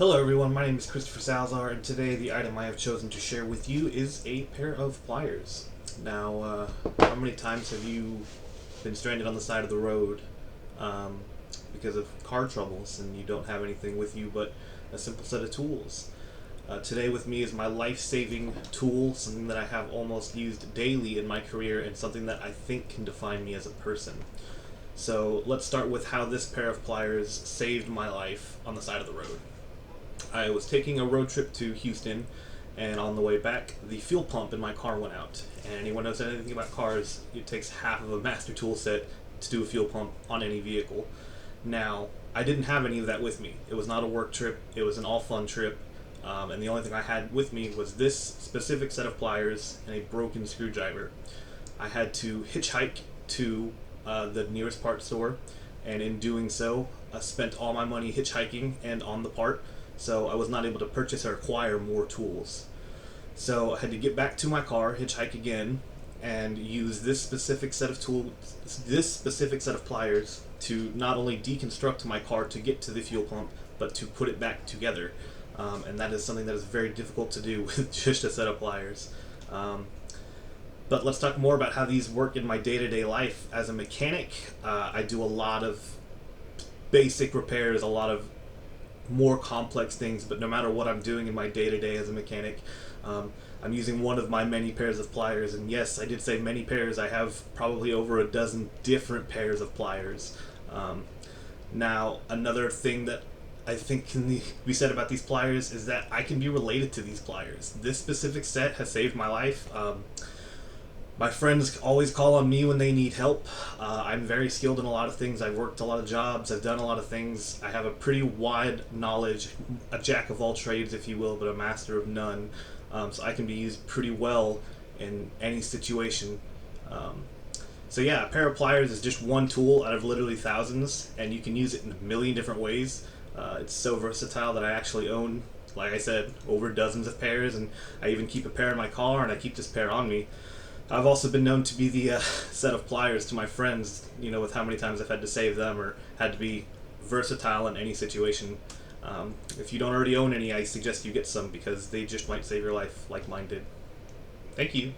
Hello everyone, my name is Christopher Salazar, and today the item I have chosen to share with you is a pair of pliers. Now, how many times have you been stranded on the side of the road um, because of car troubles and you don't have anything with you but a simple set of tools? Today with me is my life-saving tool, something that I have almost used daily in my career and something that I think can define me as a person. So let's start with how this pair of pliers saved my life on the side of the road. I was taking a road trip to Houston, and on the way back, the fuel pump in my car went out. And anyone knows anything about cars, it takes half of a master tool set to do a fuel pump on any vehicle. Now, I didn't have any of that with me. It was not a work trip, it was an all-fun trip, and the only thing I had with me was this specific set of pliers and a broken screwdriver. I had to hitchhike to the nearest part store, and in doing so, I spent all my money hitchhiking and on the part, so I was not able to purchase or acquire more tools. So I had to get back to my car, hitchhike again, and use this specific set of pliers to not only deconstruct my car to get to the fuel pump, but to put it back together. And that is something that is very difficult to do with just a set of pliers. But let's talk more about how these work in my day-to-day life. As a mechanic, I do a lot of basic repairs, a lot of more complex things, but no matter what I'm doing in my day-to-day as a mechanic, I'm using one of my many pairs of pliers. And yes, I did say many pairs. I have probably over a dozen different pairs of pliers. Now, another thing that I think can be said about these pliers is that I can be related to these pliers. This specific set has saved my life. My friends always call on me when they need help. I'm very skilled in a lot of things. I've worked a lot of jobs. I've done a lot of things. I have a pretty wide knowledge, a jack of all trades, if you will, but a master of none. So I can be used pretty well in any situation. So yeah, a pair of pliers is just one tool out of literally thousands, and you can use it in a million different ways. It's so versatile that I actually own, like I said, over dozens of pairs, and I even keep a pair in my car, and I keep this pair on me. I've also been known to be the set of pliers to my friends, with how many times I've had to save them or had to be versatile in any situation. If you don't already own any, I suggest you get some because they just might save your life like mine did. Thank you.